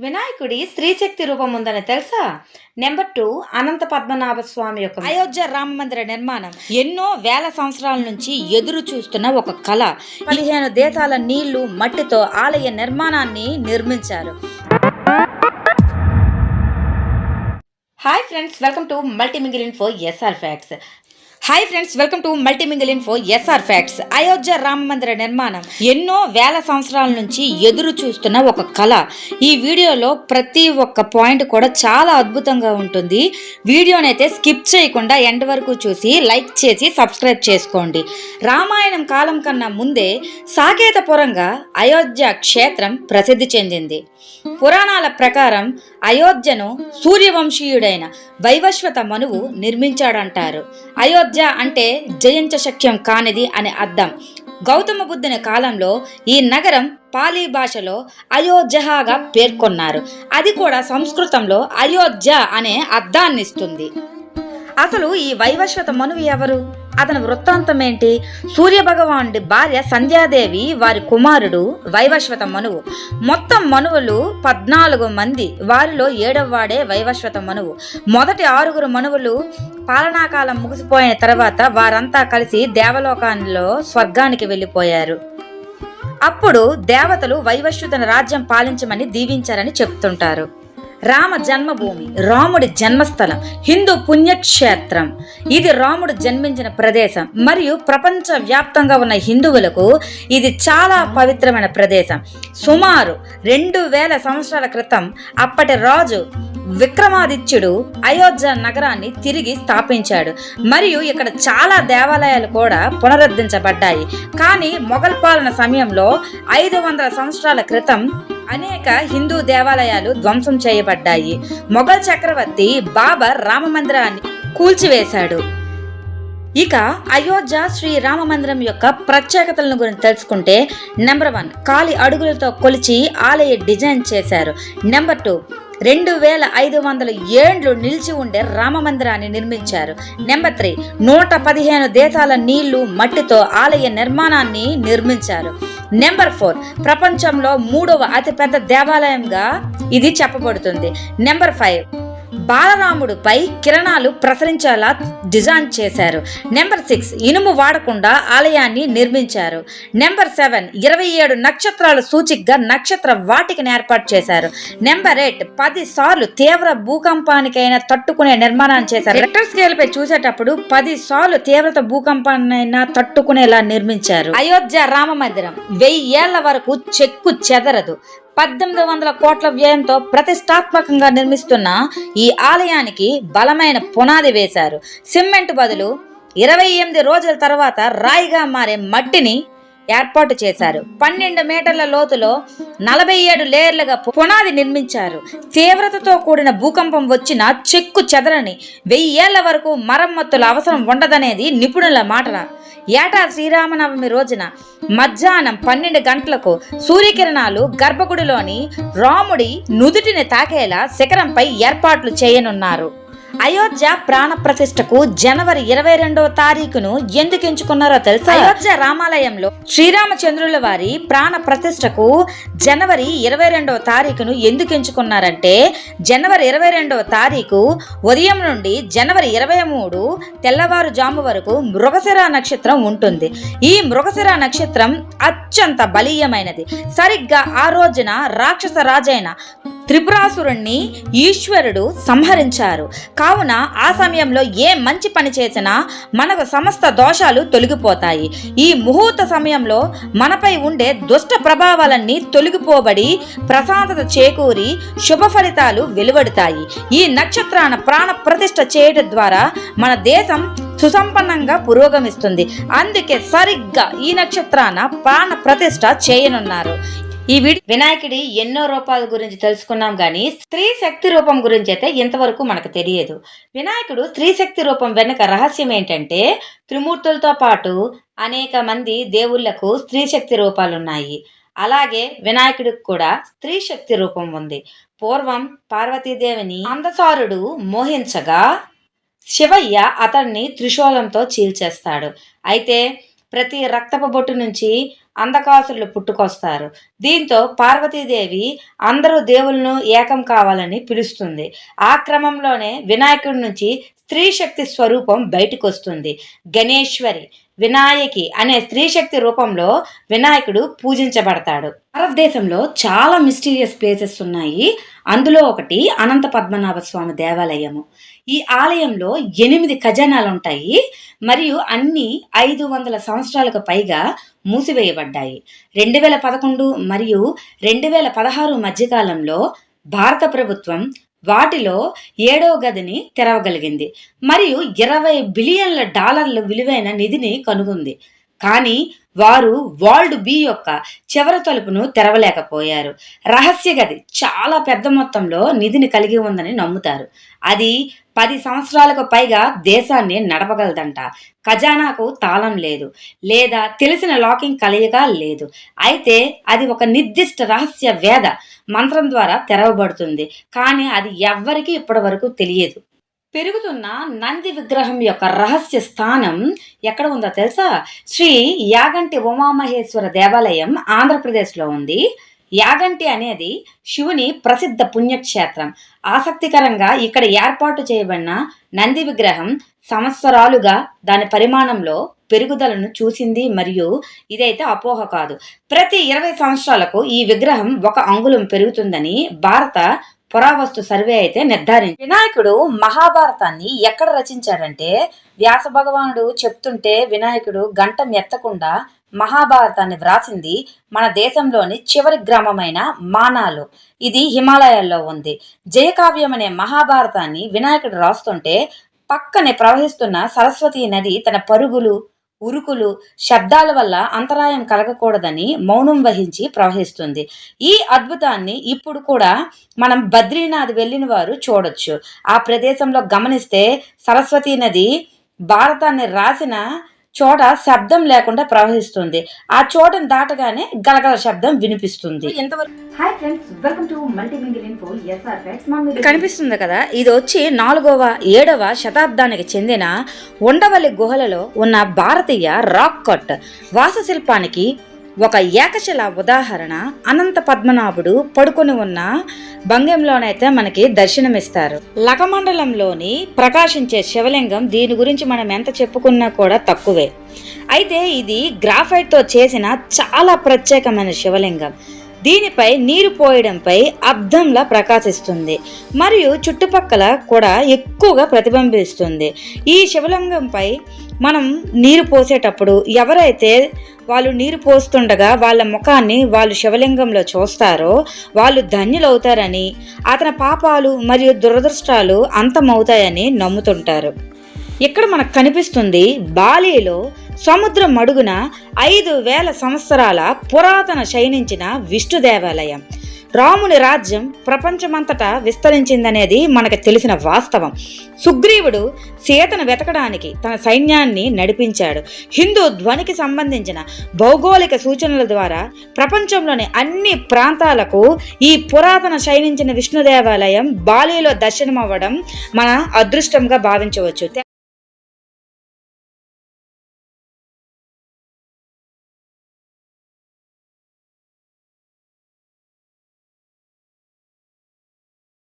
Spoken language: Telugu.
వినాయకుడి స్త్రీశక్తి రూపం ఉందని తెలుసా? నెంబర్ 2, అనంత పద్మనాభ స్వామి యొక్క అయోధ్య రామ మందిర నిర్మాణం ఎన్నో వేల సంవత్సరాల నుంచి ఎదురు చూస్తున్న ఒక కళ. 15 దేశాల నీళ్లు మట్టితో ఆలయ నిర్మాణాన్ని నిర్మించారు. Hi friends, welcome to Multimingle info SR facts. Ayodhya Rama మందిర నిర్మాణం ఎన్నో వేల సంవత్సరాల నుంచి ఎదురు చూస్తున్న ఒక కళ. ఈ వీడియోలో ప్రతి ఒక్క పాయింట్ కూడా చాలా అద్భుతంగా ఉంటుంది. వీడియోనైతే స్కిప్ చేయకుండా ఎండ్ వరకు చూసి లైక్ చేసి సబ్స్క్రైబ్ చేసుకోండి. రామాయణం కాలం కన్నా ముందే సాకేతపురంగా అయోధ్య క్షేత్రం ప్రసిద్ధి చెందింది. పురాణాల ప్రకారం అయోధ్యను సూర్యవంశీయుడైన వైవస్వత మనువు నిర్మించాడంటారు. అయోధ్య అంటే జయించ శక్యం కానిది అని అర్థం. గౌతమ బుద్ధుని కాలంలో ఈ నగరం పాలీ భాషలో అయోధ్యగా పేర్కొన్నారు. అది కూడా సంస్కృతంలో అయోధ్య అనే అర్థాన్నిస్తుంది. అసలు ఈ వైవస్వత మనువు ఎవరు? అతని వృత్తాంతం ఏంటి? సూర్యభగవానుడి భార్య సంధ్యాదేవి, వారి కుమారుడు వైవస్వత మనువు. మొత్తం మనువులు 14 మంది. వారిలో 7వ వాడే వైవస్వత మనువు. మొదటి 6 మనువులు పాలనాకాలం ముగిసిపోయిన తర్వాత వారంతా కలిసి దేవలోకాల్లో స్వర్గానికి వెళ్ళిపోయారు. అప్పుడు దేవతలు వైవస్వతుని రాజ్యం పాలించమని దీవించారని చెప్తుంటారు. రామ జన్మభూమి, రాముడి జన్మస్థలం, హిందూ పుణ్యక్షేత్రం. ఇది రాముడు జన్మించిన ప్రదేశం మరియు ప్రపంచ వ్యాప్తంగా ఉన్న హిందువులకు ఇది చాలా పవిత్రమైన ప్రదేశం. సుమారు 2000 సంవత్సరాల క్రితం అప్పటి రాజు విక్రమాదిత్యుడు అయోధ్య నగరాన్ని తిరిగి స్థాపించాడు మరియు ఇక్కడ చాలా దేవాలయాలు కూడా పునరుద్ధరించబడ్డాయి. కానీ మొఘల్ పాలన సమయంలో 500 సంవత్సరాల క్రితం అనేక హిందూ దేవాలయాలు ధ్వంసం చేయబడ్డాయి. మొఘల్ చక్రవర్తి బాబర్ రామ మందిరాన్ని కూల్చివేశాడు. ఇక అయోధ్య శ్రీ రామ మందిరం యొక్క ప్రత్యేకతలను గురించి తెలుసుకుంటే, నెంబర్ 1, కాలి అడుగులతో కొలిచి ఆలయ డిజైన్ చేశారు. నెంబర్ 2, 2500 ఏండ్లు నిలిచి ఉండే రామ మందిరాన్ని నిర్మించారు. నెంబర్ 3, 115 దేశాల నీళ్లు మట్టితో ఆలయ నిర్మాణాన్ని నిర్మించారు. నెంబర్ 4, ప్రపంచంలో 3వ అతిపెద్ద దేవాలయంగా ఇది చెప్పబడుతుంది. నెంబర్ 5, బాలరాముడిపై కిరణాలు ప్రసరించేలా డిజైన్ చేశారు. నెంబర్ 6, ఇనుము వాడకుండా ఆలయాన్ని నిర్మించారు. నెంబర్ 7, 27 నక్షత్రాల సూచికగా నక్షత్ర వాటికను ఏర్పాటు చేశారు. నెంబర్ 8, 10 సార్లు తీవ్ర భూకంపానికైనా తట్టుకునే నిర్మాణాన్ని చేశారు. రిక్టర్ స్కేల్ పై చూసేటప్పుడు 10 సార్లు తీవ్రత భూకంపాన్నైనా తట్టుకునేలా నిర్మించారు. అయోధ్య రామ మందిరం 1000 ఏళ్ల వరకు చెక్కు చెదరదు. 1800 కోట్ల వ్యయంతో ప్రతిష్టాత్మకంగా నిర్మిస్తున్న ఈ ఆలయానికి బలమైన పునాది వేశారు. సిమెంట్ బదులు 28 రోజుల తర్వాత రాయిగా మారే మట్టిని ఏర్పాటు చేశారు. 12 మీటర్ల లోతులో 47 లేయర్లుగా పునాది నిర్మించారు. తీవ్రతతో కూడిన భూకంపం వచ్చిన చెక్కు చెదరని 1000 ఏళ్ల వరకు మరమ్మతుల అవసరం ఉండదనేది నిపుణుల మాట. ఏటా శ్రీరామనవమి రోజున మధ్యాహ్నం 12 గంటలకు సూర్యకిరణాలు గర్భగుడిలోని రాముడి నుదుటిని తాకేలా శిఖరంపై ఏర్పాట్లు చేయనున్నారు. అయోధ్య ప్రాణ ప్రతిష్టకు జనవరి 22వ తారీఖును ఎందుకు ఎంచుకున్నారో తెలుసా? అయోధ్య రామాలయంలో శ్రీరామచంద్రుల వారి ప్రాణ ప్రతిష్టకు జనవరి 22వ తారీఖును ఎందుకు ఎంచుకున్నారంటే, జనవరి 22వ తారీఖు ఉదయం నుండి జనవరి 23 తెల్లవారుజాము వరకు మృగశిర నక్షత్రం ఉంటుంది. ఈ మృగశిర నక్షత్రం అత్యంత బలీయమైనది. సరిగ్గా ఆ రోజున రాక్షస రాజైన త్రిపురాసురుణ్ణి ఈశ్వరుడు సంహరించారు. కావున ఆ సమయంలో ఏ మంచి పని చేసినా మనకు సమస్త దోషాలు తొలగిపోతాయి. ఈ ముహూర్త సమయంలో మనపై ఉండే దుష్ట ప్రభావాలన్నీ తొలగిపోబడి ప్రశాంతత చేకూరి శుభ ఫలితాలు వెలువడతాయి. ఈ నక్షత్రాన ప్రాణ ప్రతిష్ఠ చేయడం ద్వారా మన దేశం సుసంపన్నంగా పురోగమిస్తుంది. అందుకే సరిగ్గా ఈ నక్షత్రాన ప్రాణ ప్రతిష్ఠ చేయనున్నారు. ఈ వినాయకుడి ఎన్నో రూపాల గురించి తెలుసుకున్నాం, కానీ స్త్రీ శక్తి రూపం గురించి అయితే ఇంతవరకు మనకు తెలియదు. వినాయకుడు స్త్రీ శక్తి రూపం వెనుక రహస్యం ఏంటంటే, త్రిమూర్తులతో పాటు అనేక మంది దేవుళ్లకు స్త్రీ శక్తి రూపాలున్నాయి. అలాగే వినాయకుడికి కూడా స్త్రీ శక్తి రూపం ఉంది. పూర్వం పార్వతీదేవిని అందసారుడు మోహించగా శివయ్య అతన్ని త్రిశూలంతో చీల్చేస్తాడు. అయితే ప్రతి రక్తపు బొట్టు నుంచి అంధకాసురులు పుట్టుకొస్తారు. దీంతో పార్వతీదేవి అందరూ దేవులను ఏకం కావాలని పిలుస్తుంది. ఆ క్రమంలోనే వినాయకుడి నుంచి స్త్రీ శక్తి స్వరూపం బయటకు వస్తుంది. గణేశ్వరి, వినాయకి అనే స్త్రీ శక్తి రూపంలో వినాయకుడు పూజించబడతాడు. భారతదేశంలో చాలా మిస్టీరియస్ ప్లేసెస్ ఉన్నాయి. అందులో ఒకటి అనంత పద్మనాభ స్వామి దేవాలయము. ఈ ఆలయంలో 8 ఖజానాలు ఉంటాయి మరియు అన్ని 500 సంవత్సరాలకు పైగా మూసివేయబడ్డాయి. 2011 మరియు 2016 మధ్యకాలంలో భారత ప్రభుత్వం వాటిలో 7వ గదిని తెరవగలిగింది మరియు $20 బిలియన్ల విలువైన నిధిని కనుగొంది. కానీ వారు వాల్డ్ బి యొక్క చివరి తలుపును తెరవలేకపోయారు. రహస్య గది చాలా పెద్ద మొత్తంలో నిధిని కలిగి ఉందని నమ్ముతారు. అది 10 సంవత్సరాలకు పైగా దేశాన్ని నడపగలదంట. ఖజానాకు తాళం లేదు లేదా తెలిసిన లాకింగ్ కలయిక లేదు. అయితే అది ఒక నిర్దిష్ట రహస్య వేద మంత్రం ద్వారా తెరవబడుతుంది. కానీ అది ఎవ్వరికీ ఇప్పటి వరకు తెలియదు. పెరుగుతున్న నంది విగ్రహం యొక్క రహస్య స్థానం ఎక్కడ ఉందో తెలుసా? శ్రీ యాగంటి ఉమామహేశ్వర దేవాలయం ఆంధ్రప్రదేశ్లో ఉంది. యాగంటి అనేది శివుని ప్రసిద్ధ పుణ్యక్షేత్రం. ఆసక్తికరంగా ఇక్కడ ఏర్పాటు చేయబడిన నంది విగ్రహం సంవత్సరాలుగా దాని పరిమాణంలో పెరుగుదలను చూసింది మరియు ఇదైతే అపోహ కాదు. ప్రతి 20 సంవత్సరాలకు ఈ విగ్రహం 1 అంగుళం పెరుగుతుందని భారత పురావస్తు సర్వే అయితే నిర్ధారించింది. వినాయకుడు మహాభారతాన్ని ఎక్కడ రచించాడంటే, వ్యాస భగవానుడు చెప్తుంటే వినాయకుడు గంటం ఎత్తకుండా మహాభారతాన్ని వ్రాసింది మన దేశంలోని చివరి గ్రామమైన మానాలు. ఇది హిమాలయాల్లో ఉంది. జయకావ్యం అనే మహాభారతాన్ని వినాయకుడు రాస్తుంటే పక్కనే ప్రవహిస్తున్న సరస్వతీ నది తన పరుగులు, ఉరుకులు, శబ్దాల వల్ల అంతరాయం కలగకూడదని మౌనం వహించి ప్రవహిస్తుంది. ఈ అద్భుతాన్ని ఇప్పుడు కూడా మనం బద్రీనాథ్ వెళ్ళిన వారు చూడొచ్చు. ఆ ప్రదేశంలో గమనిస్తే సరస్వతీ నది భారతాన్ని రాసిన చోట శబ్దం లేకుండా ప్రవహిస్తుంది. ఆ చోటను దాటగానే గలగల శబ్దం వినిపిస్తుంది. Hi friends, welcome to Multimingle info. కనిపిస్తుంది కదా, ఇది వచ్చి 4వ 7వ శతాబ్దానికి చెందిన ఉండవల్లి గుహలలో ఉన్న భారతీయ రాక్ కట్ వాస్తుశిల్పానికి ఒక ఏకశిల ఉదాహరణ. అనంత పద్మనాభుడు పడుకొని ఉన్న భంగిమలోనైతే మనకి దర్శనమిస్తారు. లకమండలంలోని ప్రకాశించే శివలింగం, దీని గురించి మనం ఎంత చెప్పుకున్నా కూడా తక్కువే. అయితే ఇది గ్రాఫైట్తో చేసిన చాలా ప్రత్యేకమైన శివలింగం. దీనిపై నీరు పోయడంపై అద్దంలా ప్రకాశిస్తుంది మరియు చుట్టుపక్కల కూడా ఎక్కువగా ప్రతిబింబిస్తుంది. ఈ శివలింగంపై మనం నీరు పోసేటప్పుడు ఎవరైతే వాళ్ళు నీరు పోస్తుండగా వాళ్ళ ముఖాన్ని వాళ్ళు శివలింగంలో చూస్తారో వాళ్ళు ధన్యులవుతారని, అతని పాపాలు మరియు దురదృష్టాలు అంతమవుతాయని నమ్ముతుంటారు. ఇక్కడ మనకు కనిపిస్తుంది బాలీలో సముద్రం అడుగున 5000 సంవత్సరాల పురాతన శయనించిన విష్ణు దేవాలయం. రాముని రాజ్యం ప్రపంచమంతటా విస్తరించిందనేది మనకు తెలిసిన వాస్తవం. సుగ్రీవుడు సీతను వెతకడానికి తన సైన్యాన్ని నడిపించాడు. హిందూ ధ్వనికి సంబంధించిన భౌగోళిక సూచనల ద్వారా ప్రపంచంలోని అన్ని ప్రాంతాలకు ఈ పురాతన శయనించిన విష్ణు దేవాలయం బాలీలో దర్శనమవ్వడం మన అదృష్టంగా భావించవచ్చు.